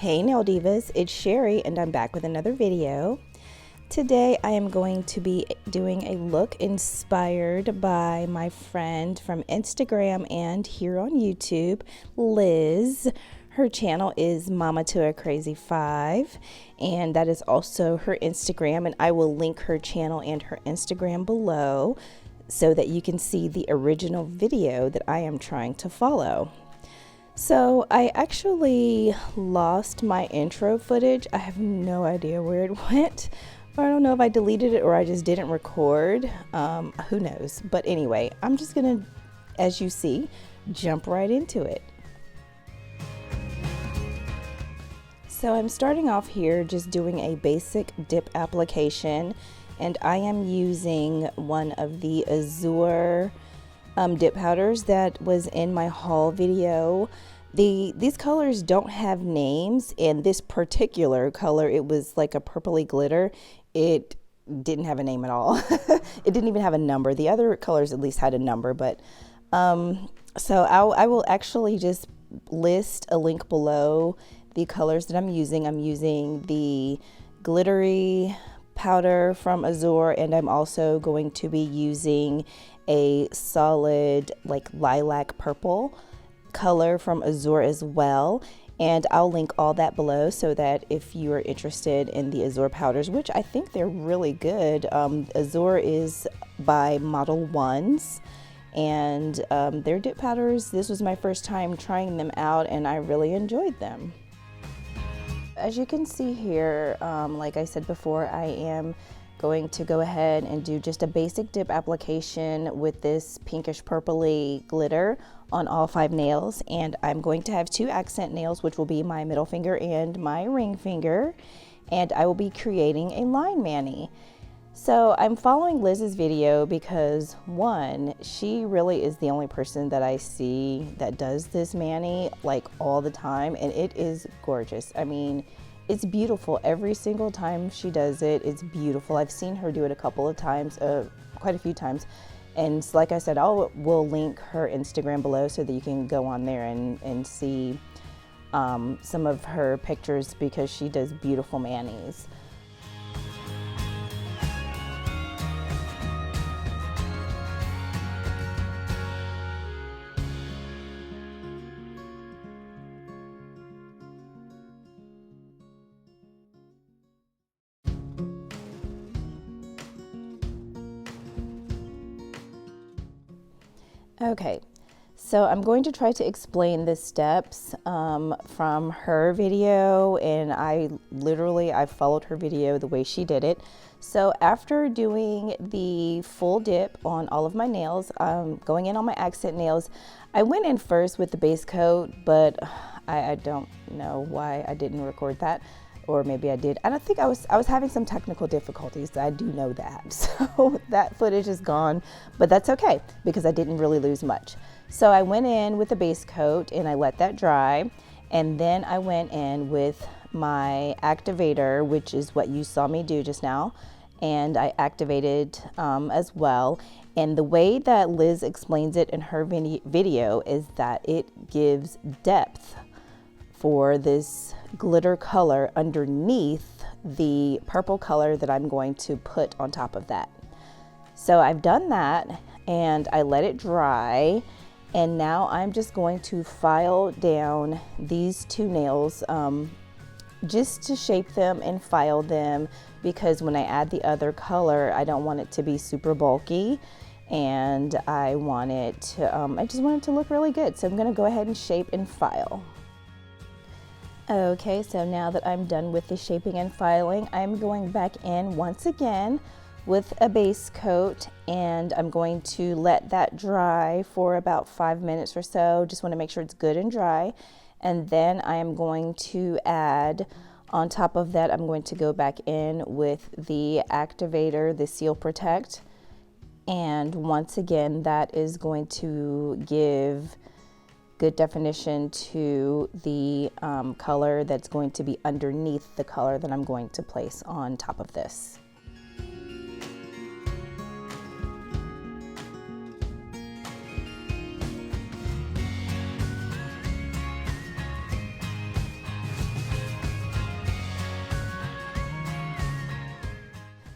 Hey Nail Divas, it's Sherry and I'm back with another video. Today I am going to be doing a look inspired by my friend from Instagram and here on YouTube, Liz. Her channel is MOMMA2CRAZY5 and that is also her Instagram, and I will link her channel and her Instagram below so that you can see the original video that I am trying to follow. So I actually lost my intro footage. I have no idea where it went. I don't know if I deleted it or I just didn't record. Who knows? But anyway, I'm just gonna, as you see, jump right into it. So I'm starting off here just doing a basic dip application, and I am using one of the Azure dip powders that was in my haul video. These colors don't have names, and this particular color, it was like a purpley glitter. It didn't have a name at all. It didn't even have a number. The other colors at least had a number, but so I will actually just list a link below the colors that I'm using. I'm using the glittery powder from Azure, and I'm also going to be using a solid like lilac purple color from Azure as well, and I'll link all that below so that if you are interested in the Azure powders, which I think they're really good. Azure is by Model Ones, and their dip powders, this was my first time trying them out and I really enjoyed them. As you can see here, like I said before, I am going to go ahead and do just a basic dip application with this pinkish purpley glitter on all 5 nails, and I'm going to have 2 accent nails, which will be my middle finger and my ring finger, and I will be creating a line mani. So I'm following Liz's video because, one, she really is the only person that I see that does this mani like all the time, and it is gorgeous. I mean, it's beautiful every single time she does it. It's beautiful. I've seen her do it a couple of times, quite a few times, and like I said, we'll link her Instagram below so that you can go on there and see some of her pictures because she does beautiful manis. Okay, so I'm going to try to explain the steps from her video, and I followed her video the way she did it. So after doing the full dip on all of my nails, going in on my accent nails, I went in first with the base coat, but I don't know why I didn't record that. Or maybe I did. I don't think I was having some technical difficulties. I do know that. So that footage is gone, but that's okay because I didn't really lose much. So I went in with the base coat and I let that dry. And then I went in with my activator, which is what you saw me do just now. And I activated as well. And the way that Liz explains it in her video is that it gives depth for this glitter color underneath the purple color that I'm going to put on top of that. So I've done that and I let it dry, and now I'm just going to file down these 2 nails just to shape them and file them, because when I add the other color I don't want it to be super bulky, and I just want it to look really good. So I'm going to go ahead and shape and file. Okay, so now that I'm done with the shaping and filing, I'm going back in once again with a base coat, and I'm going to let that dry for about 5 minutes or so. Just want to make sure it's good and dry. And then I am going to add, on top of that, I'm going to go back in with the activator, the Seal Protect. And once again, that is going to give good definition to the color that's going to be underneath the color that I'm going to place on top of this.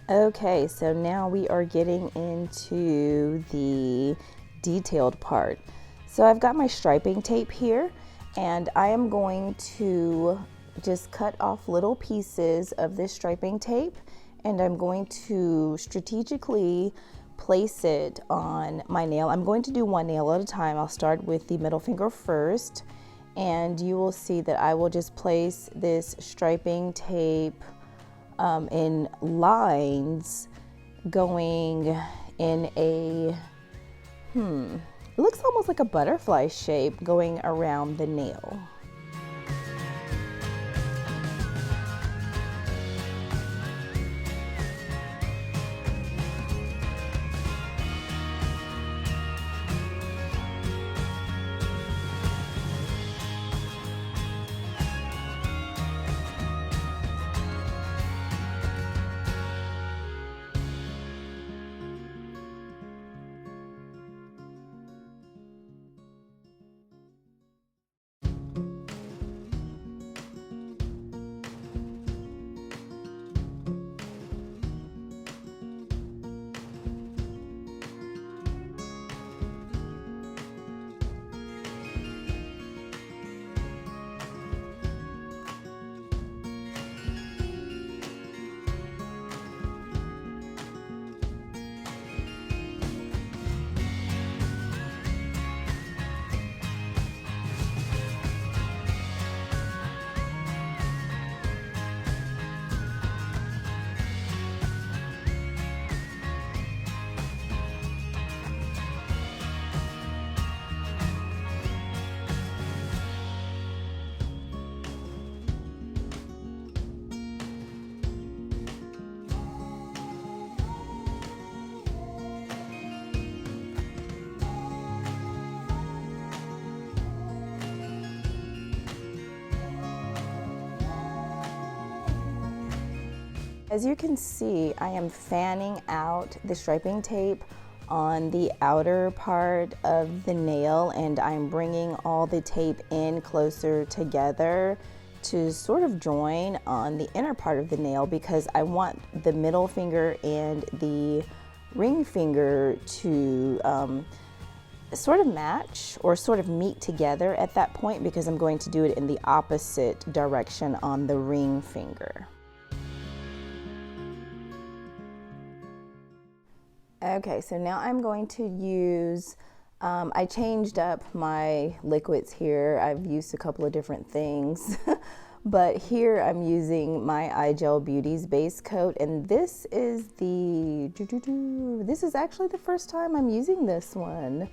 Okay, so now we are getting into the detailed part. So I've got my striping tape here, and I am going to just cut off little pieces of this striping tape, and I'm going to strategically place it on my nail. I'm going to do one nail at a time. I'll start with the middle finger first, and you will see that I will just place this striping tape in lines going in a, it looks almost like a butterfly shape going around the nail. As you can see, I am fanning out the striping tape on the outer part of the nail, and I'm bringing all the tape in closer together to sort of join on the inner part of the nail, because I want the middle finger and the ring finger to sort of match or sort of meet together at that point, because I'm going to do it in the opposite direction on the ring finger. Okay, so now I'm going to use, I changed up my liquids here. I've used a couple of different things, but here I'm using my iGel Beauty's base coat, and this is this is actually the first time I'm using this one.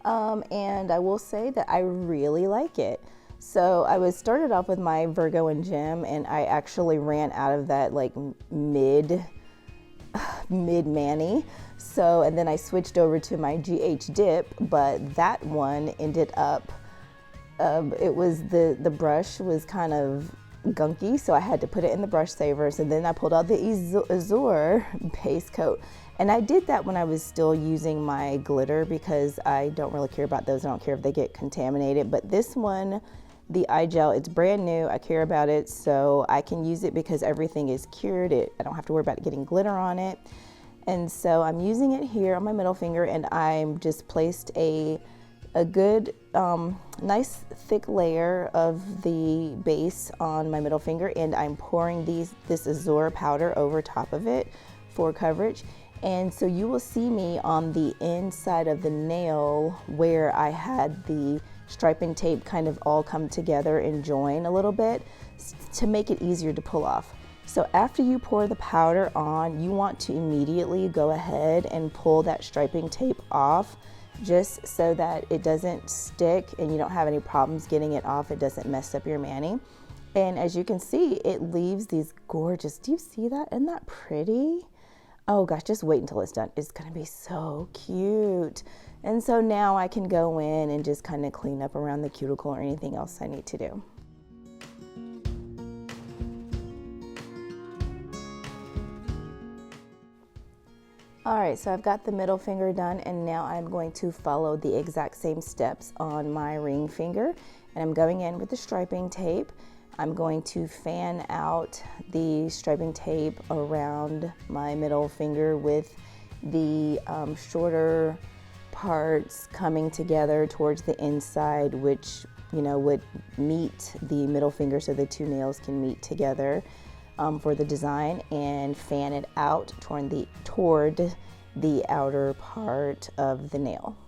And I will say that I really like it. So I was started off with my Virgo and Gem, and I actually ran out of that like mid mani. So, and then I switched over to my GH dip, but that one ended up, it was the brush was kind of gunky, so I had to put it in the brush savers, and then I pulled out the Azure base coat. And I did that when I was still using my glitter, because I don't really care about those. I don't care if they get contaminated, but this one, the iGel, it's brand new. I care about it, so I can use it because everything is cured. I don't have to worry about getting glitter on it. And so I'm using it here on my middle finger, and I'm just placed a good, nice thick layer of the base on my middle finger, and I'm pouring this Azure powder over top of it for coverage. And so you will see me on the inside of the nail where I had the striping tape kind of all come together and join a little bit to make it easier to pull off. So after you pour the powder on, you want to immediately go ahead and pull that striping tape off, just so that it doesn't stick and you don't have any problems getting it off. It doesn't mess up your mani. And as you can see, it leaves these gorgeous, do you see that? Isn't that pretty? Oh gosh, just wait until it's done. It's gonna be so cute. And so now I can go in and just kind of clean up around the cuticle or anything else I need to do. All right, so I've got the middle finger done, and now I'm going to follow the exact same steps on my ring finger. And I'm going in with the striping tape. I'm going to fan out the striping tape around my middle finger with the shorter parts coming together towards the inside, which would meet the middle finger so the two nails can meet together for the design, and fan it out toward the outer part of the nail.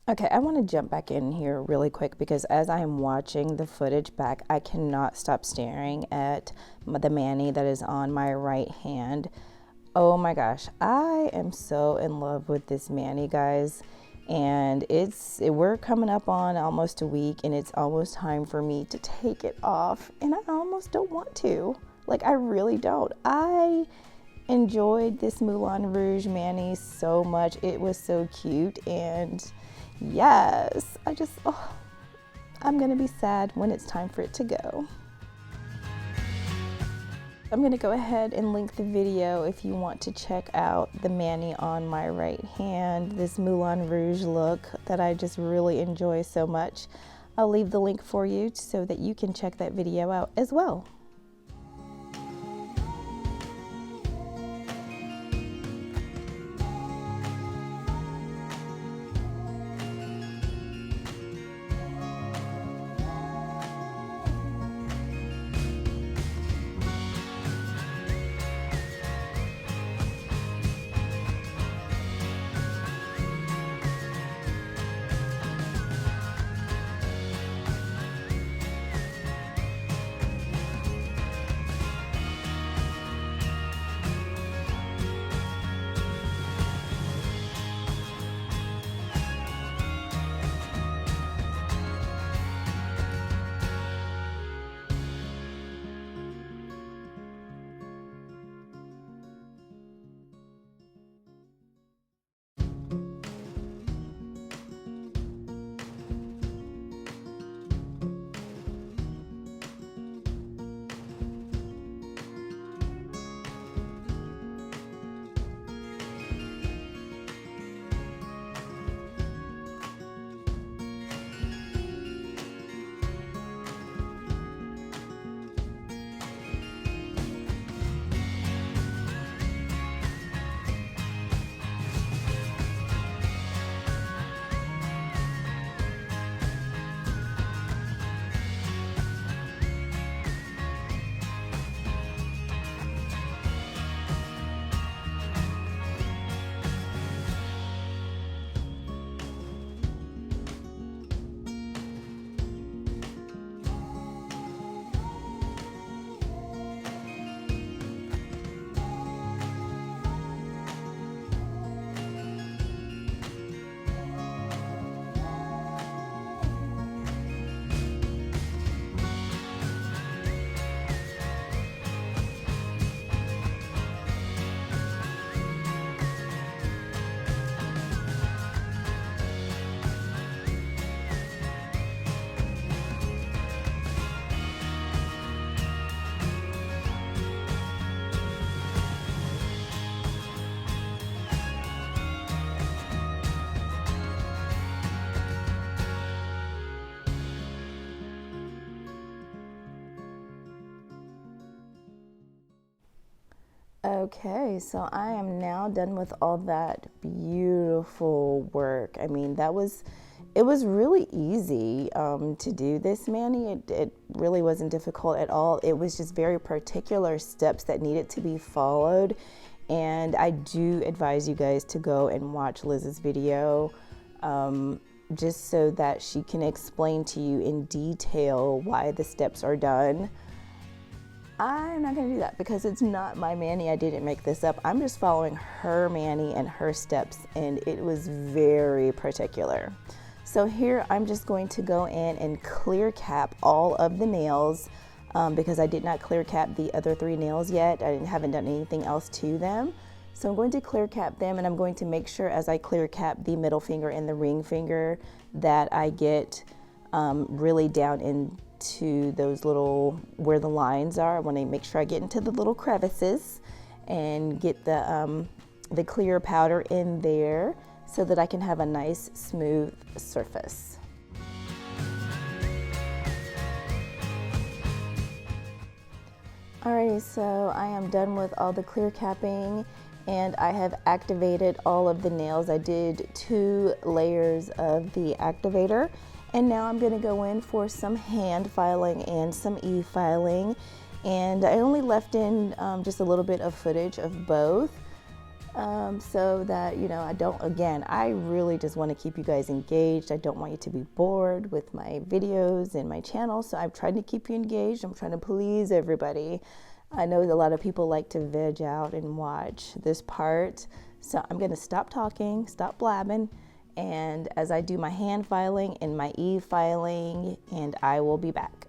Okay, I want to jump back in here really quick because as I am watching the footage back, I cannot stop staring at the mani that is on my right hand. Oh my gosh, I am so in love with this mani, guys. And we're coming up on almost a week, and it's almost time for me to take it off, and I almost don't want to. Like, I really don't. I enjoyed this Moulin Rouge mani so much. It was so cute, and yes, I'm gonna be sad when it's time for it to go. I'm gonna go ahead and link the video if you want to check out the mani on my right hand, this Moulin Rouge look that I just really enjoy so much. I'll leave the link for you so that you can check that video out as well. Okay, so I am now done with all that beautiful work. I mean, it was really easy to do this mani. It really wasn't difficult at all. It was just very particular steps that needed to be followed. And I do advise you guys to go and watch Liz's video, just so that she can explain to you in detail why the steps are done. I'm not gonna do that because it's not my mani. I didn't make this up. I'm just following her mani and her steps, and it was very particular. So here I'm just going to go in and clear cap all of the nails because I did not clear cap the other 3 nails yet. I haven't done anything else to them. So I'm going to clear cap them, and I'm going to make sure as I clear cap the middle finger and the ring finger that I get really down into those little, where the lines are. I want to make sure I get into the little crevices and get the clear powder in there so that I can have a nice smooth surface. Alrighty, so I am done with all the clear capping, and I have activated all of the nails. I did 2 layers of the activator, and now I'm going to go in for some hand filing and some e-filing, and I only left in just a little bit of footage of both, so that, you know, I really just want to keep you guys engaged. I don't want you to be bored with my videos and my channel, so I've tried to keep you engaged. I'm trying to please everybody. I know a lot of people like to veg out and watch this part, so I'm going to stop talking, stop blabbing, and as I do my hand filing and my e-filing, and I will be back.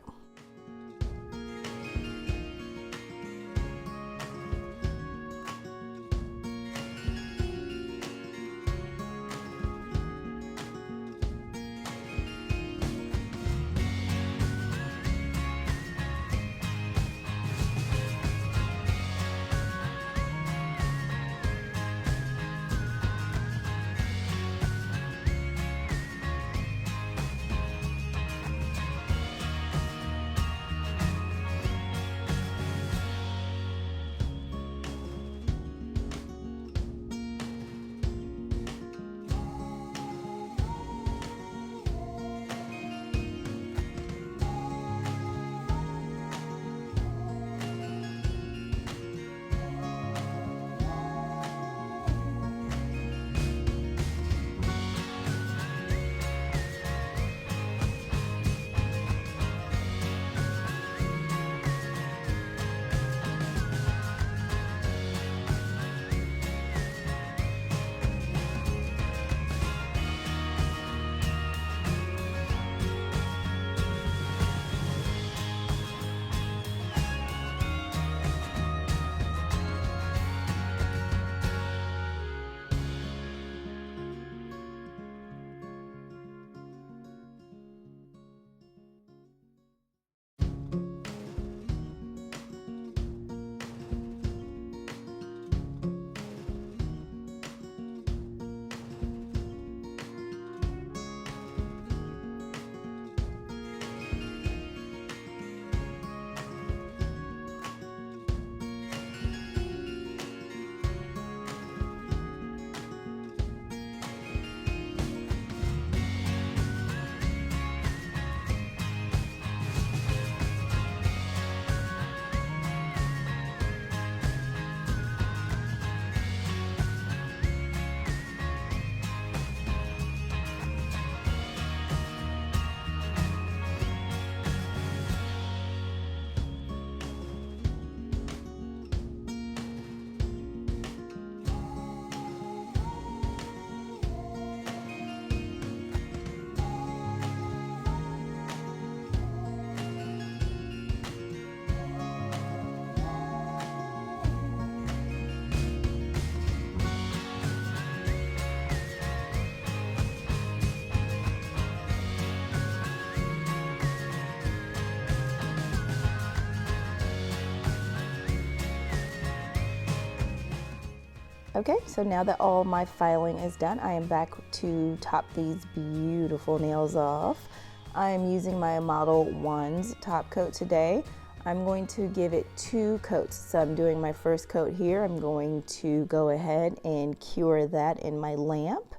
Okay, so now that all my filing is done, I am back to top these beautiful nails off. I am using my Model 1's top coat today. I'm going to give it 2 coats. So I'm doing my first coat here. I'm going to go ahead and cure that in my lamp,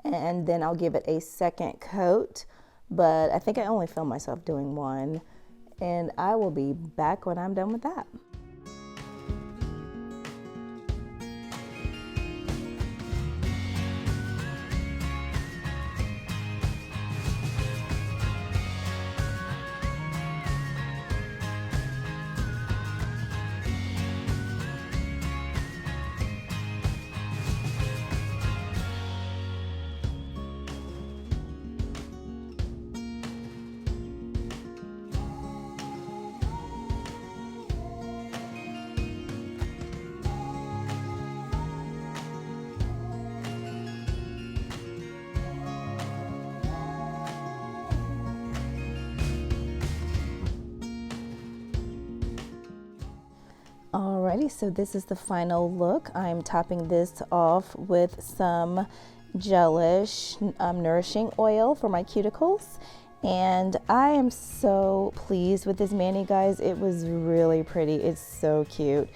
and then I'll give it a second coat, but I think I only filmed myself doing 1, and I will be back when I'm done with that. Alrighty, so this is the final look. I'm topping this off with some gelish nourishing oil for my cuticles, and I am so pleased with this mani, guys. It was really pretty. It's so cute.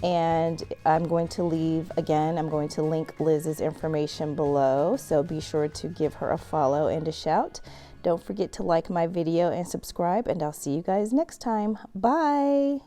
And I'm going to link Liz's information below, so be sure to give her a follow and a shout. Don't forget to like my video and subscribe, and I'll see you guys next time. Bye.